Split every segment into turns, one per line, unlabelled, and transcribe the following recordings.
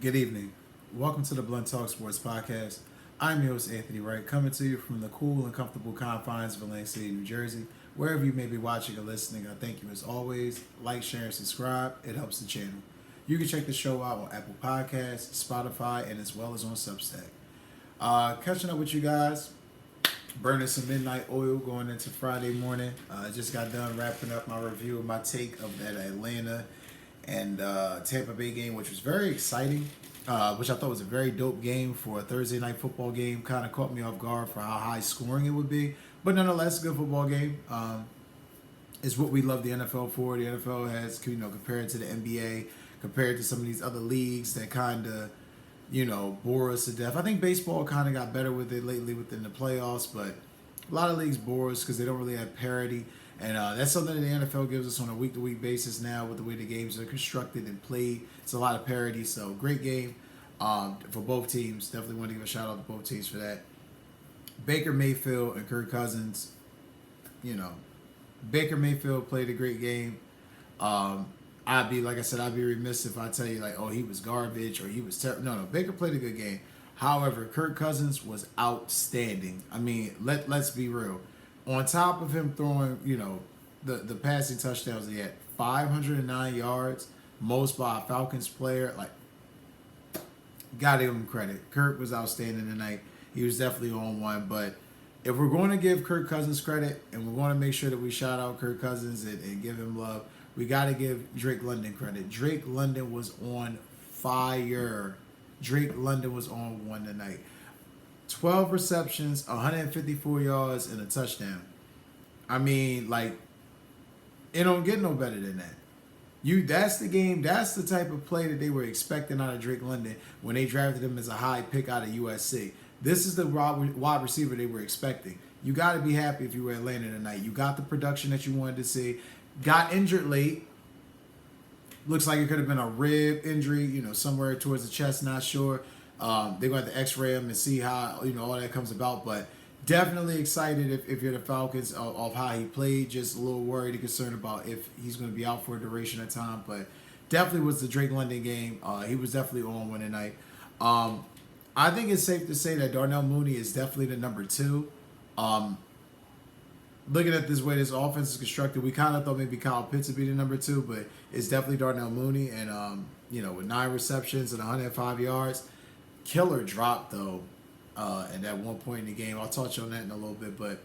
Good evening. Welcome to the Blunt Talk Sports Podcast. I'm your host, Anthony Wright, coming to you from the cool and comfortable confines of Atlantic City, New Jersey. Wherever you may be watching or listening, I thank you as always. Like, share, and subscribe. It helps the channel. You can check the show out on Apple Podcasts, Spotify, and as well as on Substack. Catching up with you guys, burning some midnight oil going into Friday morning. I just got done wrapping up my review of my take of that Atlanta and Tampa Bay game, which was very exciting, which I thought was a very dope game for a Thursday night football game. Kind of caught me off guard for how high scoring it would be, but nonetheless, good football game. Is what we love the NFL for. The NFL has, compared to the NBA, compared to some of these other leagues that kind of, bore us to death. I think baseball kind of got better with it lately within the playoffs, but a lot of leagues bore us because they don't really have parity. And that's something that the NFL gives us on a week-to-week basis now with the way the games are constructed and played. It's a lot of parity, so great game for both teams. Definitely want to give a shout-out to both teams for that. Baker Mayfield and Kirk Cousins, Baker Mayfield played a great game. I'd be remiss if I tell you oh, he was garbage or he was terrible. No, Baker played a good game. However, Kirk Cousins was outstanding. I mean, let's be real. On top of him throwing, the passing touchdowns, he had 509 yards, most by a Falcons player. Gotta give him credit. Kirk was outstanding tonight. He was definitely on one. But if we're going to give Kirk Cousins credit and we're going to make sure that we shout out Kirk Cousins and give him love, we got to give Drake London credit. Drake London was on fire. Drake London was on one tonight. 12 receptions, 154 yards, and a touchdown. I mean, it don't get no better than that. That's the game. That's the type of play that they were expecting out of Drake London when they drafted him as a high pick out of USC. This is the wide receiver they were expecting. You got to be happy if you were Atlanta tonight. You got the production that you wanted to see. Got injured late. Looks like it could have been a rib injury, somewhere towards the chest. Not sure. They're going to have to x-ray him and see how, all that comes about. But definitely excited if you're the Falcons of how he played. Just a little worried and concerned about if he's going to be out for a duration of time. But definitely was the Drake London game. He was definitely on one tonight. I think it's safe to say that Darnell Mooney is definitely the number two. Looking at this way this offense is constructed, we kind of thought maybe Kyle Pitts would be the number two, but it's definitely Darnell Mooney. And, with 9 receptions and 105 yards. Killer drop, though, at that one point in the game. I'll touch on that in a little bit, but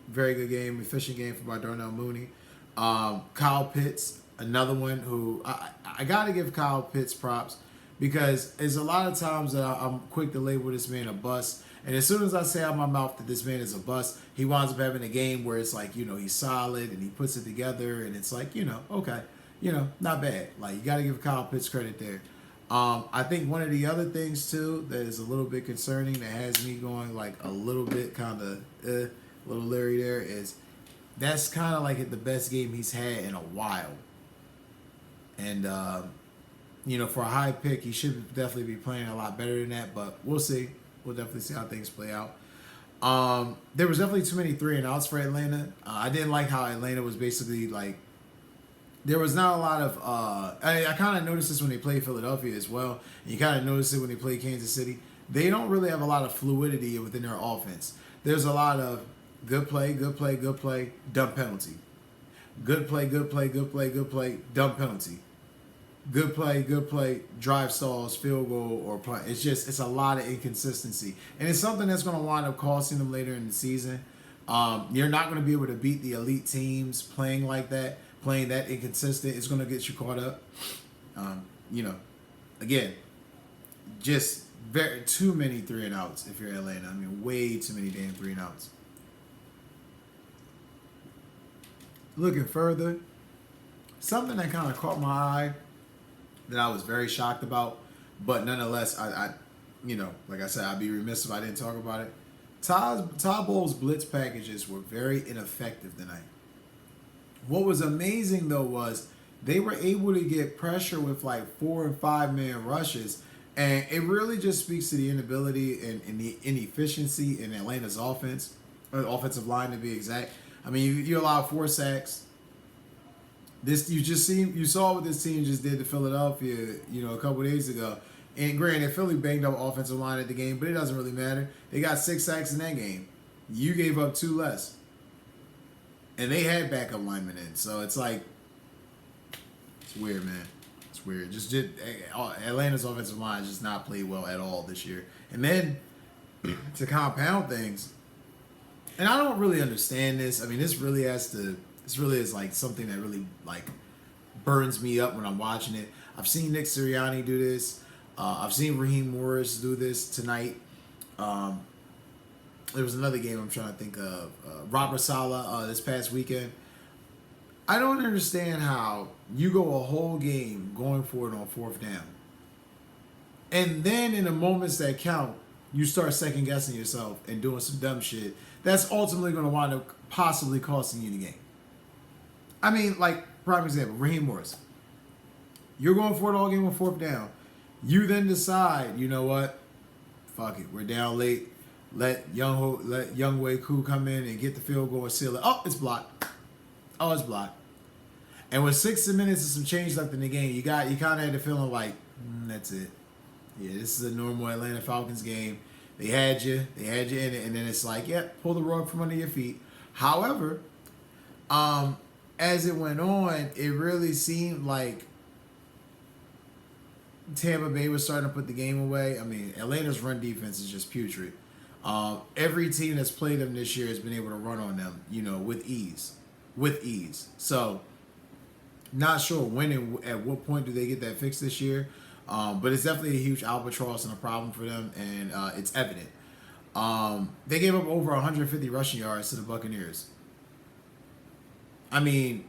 very good game, efficient game for Darnell Mooney. Kyle Pitts, another one who I got to give Kyle Pitts props because there's a lot of times that I'm quick to label this man a bust. And as soon as I say out my mouth that this man is a bust, he winds up having a game where it's he's solid and he puts it together and it's okay, not bad. You got to give Kyle Pitts credit there. I think one of the other things, too, that is a little bit concerning that has me going, a little bit kind of a little leery there is that's kind of the best game he's had in a while. And, for a high pick, he should definitely be playing a lot better than that, but we'll see. We'll definitely see how things play out. There was definitely too many 3-and-outs for Atlanta. I didn't like how Atlanta was basically, there was not a lot of I kind of noticed this when they played Philadelphia as well. And you kind of notice it when they play Kansas City. They don't really have a lot of fluidity within their offense. There's a lot of good play, dumb penalty. Good play, dumb penalty. Good play, drive stalls, field goal, or punt. It's a lot of inconsistency. And it's something that's going to wind up costing them later in the season. You're not going to be able to beat the elite teams playing like that. Playing that inconsistent is going to get you caught up. Again, just too many 3-and-outs if you're Atlanta. I mean, way too many damn 3-and-outs. Looking further, something that kind of caught my eye that I was very shocked about, but nonetheless, I like I said, I'd be remiss if I didn't talk about it. Todd Bowles' blitz packages were very ineffective tonight. What was amazing, though, was they were able to get pressure with 4 and 5 man rushes, and it really just speaks to the inability and the inefficiency in Atlanta's offense, or offensive line to be exact. I mean, you allow 4 sacks, This you saw what this team just did to Philadelphia, a couple days ago. And granted, Philly banged up offensive line at the game, but it doesn't really matter. They got 6 sacks in that game. You gave up 2 less, and they had backup linemen in. So it's like, it's weird, man. It's weird. Just Atlanta's offensive line just not played well at all this year. And then to compound things, and I don't really understand this. I mean, this really is like something that really like burns me up when I'm watching it. I've seen Nick Sirianni do this. I've seen Raheem Morris do this tonight. There was another game I'm trying to think of. Robert Saleh this past weekend. I don't understand how you go a whole game going for it on 4th down. And then in the moments that count, you start second guessing yourself and doing some dumb shit that's ultimately going to wind up possibly costing you the game. I mean, like, prime example, Raheem Morris. You're going for it all game on 4th down. You then decide, you know what? Fuck it. We're down late. Let Young Wei Koo come in and get the field goal and seal it. Oh, it's blocked. Oh, it's blocked. And with 60 minutes and some change left in the game, you kind of had the feeling like, that's it. Yeah, this is a normal Atlanta Falcons game. They had you in it, and then it's like, yeah, pull the rug from under your feet. However, as it went on, it really seemed like Tampa Bay was starting to put the game away. I mean, Atlanta's run defense is just putrid. Every team that's played them this year has been able to run on them, with ease. So, not sure when and at what point do they get that fixed this year. But it's definitely a huge albatross and a problem for them, and it's evident. They gave up over 150 rushing yards to the Buccaneers. I mean,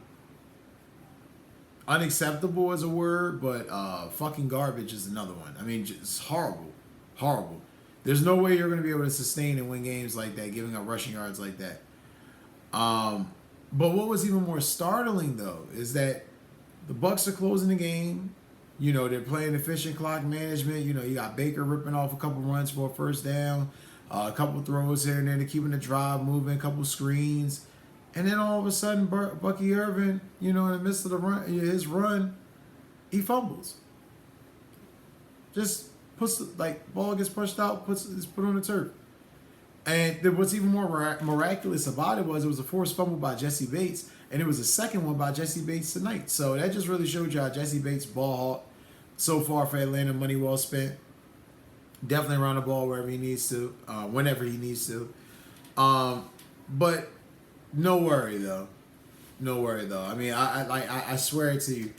unacceptable is a word, but fucking garbage is another one. I mean, just horrible. Horrible. There's no way you're going to be able to sustain and win games like that, giving up rushing yards like that. But what was even more startling, though, is that the Bucs are closing the game. They're playing efficient clock management. You got Baker ripping off a couple runs for a 1st down, a couple throws here and there to keeping the drive moving, a couple screens. And then all of a sudden, Bucky Irvin, in the midst of his run, he fumbles. Just puts, ball gets pushed out, is put on the turf. And what's even more miraculous about it was a forced fumble by Jesse Bates, and it was a second one by Jesse Bates tonight. So that just really showed you how Jesse Bates ball hawk so far for Atlanta, money well spent. Definitely run the ball wherever he needs to, whenever he needs to. But no worry though. I mean, I swear to you,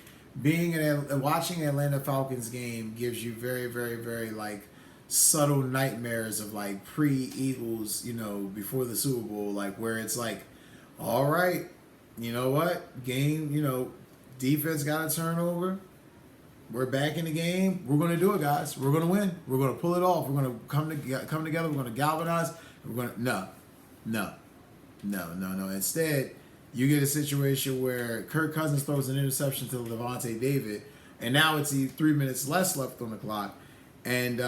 watching an Atlanta Falcons game gives you very, very, very subtle nightmares of pre-Eagles, before the Super Bowl, where it's all right, you know what, game, defense got a turnover. We're back in the game. We're going to do it, guys. We're going to win. We're going to pull it off. We're going to come together. We're going to galvanize. No. Instead, you get a situation where Kirk Cousins throws an interception to Levante David, and now it's 3 minutes less left on the clock. And,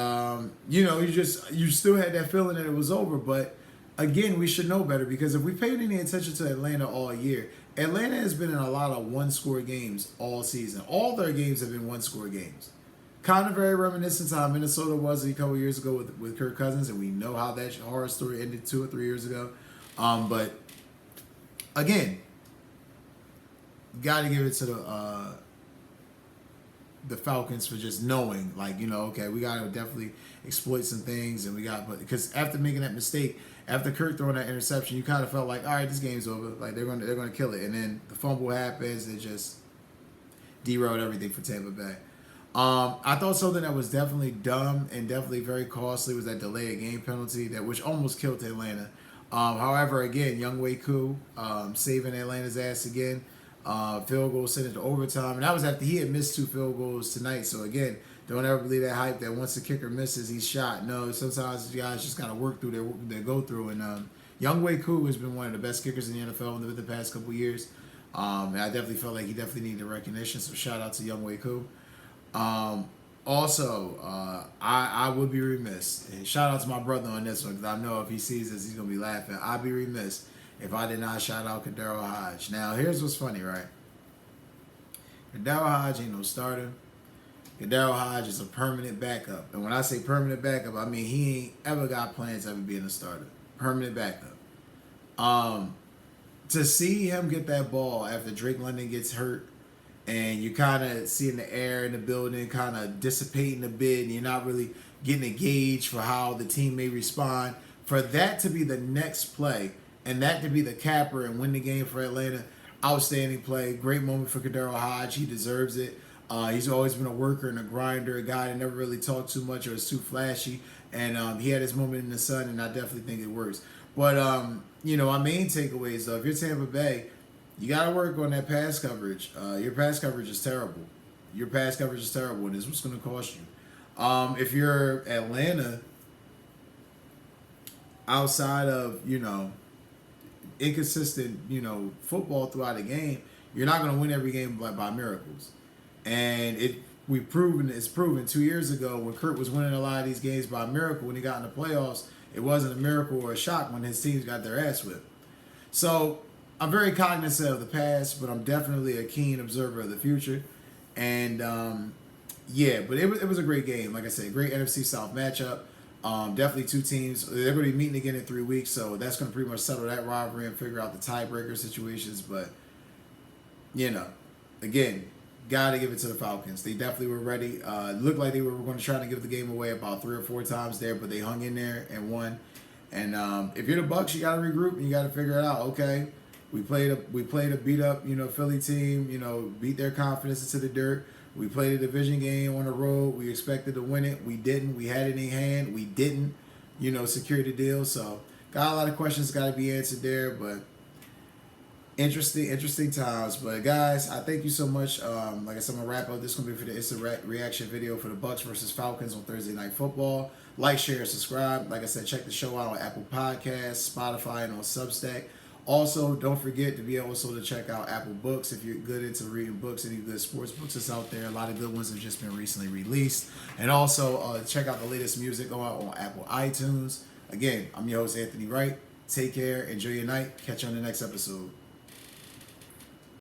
you still had that feeling that it was over. But, again, we should know better, because if we paid any attention to Atlanta all year, Atlanta has been in a lot of one-score games all season. All their games have been one-score games. Kind of very reminiscent to how Minnesota was a couple years ago with Kirk Cousins, and we know how that horror story ended 2 or 3 years ago. But, again, got to give it to the Falcons for just knowing, okay, we got to definitely exploit some things, and because after making that mistake, after Kirk throwing that interception, you kind of felt like, all right, this game's over. They're going to kill it. And then the fumble happens. It just derailed everything for Tampa Bay. I thought something that was definitely dumb and definitely very costly was that delay of game penalty, which almost killed Atlanta. However, again, Young Wei Koo saving Atlanta's ass again. Field goal sent it to overtime. And that was after he had missed 2 field goals tonight. So, again, don't ever believe that hype that once the kicker misses, he's shot. No, sometimes guys just got to work through their go-through. And Young Wei Koo has been one of the best kickers in the NFL in the past couple years. And I definitely felt like he definitely needed recognition. So shout out to Young Wei Koo. Also, I would be remiss. And shout out to my brother on this one, because I know if he sees this, he's going to be laughing. I'd be remiss if I did not shout out Kadero Hodge. Now, here's what's funny, right? Daryl Hodge ain't no starter. Daryl Hodge is a permanent backup. And when I say permanent backup, I mean he ain't ever got plans of ever being a starter. Permanent backup. To see him get that ball after Drake London gets hurt and you kind of seeing the air in the building kind of dissipating a bit and you're not really getting a gauge for how the team may respond, for that to be the next play and that to be the capper and win the game for Atlanta, outstanding play. Great moment for Daryl Hodge. He deserves it. He's always been a worker and a grinder, a guy that never really talked too much or is too flashy. And he had his moment in the sun, and I definitely think it works. But, our main takeaways, though, if you're Tampa Bay, you got to work on that pass coverage. Your pass coverage is terrible. And this is what's going to cost you. If you're Atlanta, outside of, inconsistent, football throughout the game, you're not going to win every game by miracles. And it's proven 2 years ago when Kurt was winning a lot of these games by miracle when he got in the playoffs, it wasn't a miracle or a shock when his teams got their ass whipped. So I'm very cognizant of the past, but I'm definitely a keen observer of the future. And but it was a great game. Like I said, great NFC South matchup. Definitely two teams. They're going to be meeting again in 3 weeks, so that's going to pretty much settle that rivalry and figure out the tiebreaker situations. But, again, got to give it to the Falcons. They definitely were ready. Looked like they were going to try to give the game away about 3 or 4 times there, but they hung in there and won. And if you're the Bucs, you got to regroup and you got to figure it out. Okay, we played a beat up, Philly team. Beat their confidence into the dirt. We played a division game on the road. We expected to win it. We didn't. We had it in hand. We didn't, secure the deal. So got a lot of questions got to be answered there, but interesting times. But guys, I thank you so much. Like I said, I'm gonna wrap up. This is gonna be for the instant reaction video for the Bucs versus Falcons on Thursday Night Football. Like, share, subscribe. Like I said, check the show out on Apple Podcasts, Spotify, and on Substack. Also, don't forget to be able to check out Apple Books if you're good into reading books. Any good sports books that's out there. A lot of good ones have just been recently released. And also, check out the latest music on Apple iTunes. Again, I'm your host, Anthony Wright. Take care. Enjoy your night. Catch you on the next episode.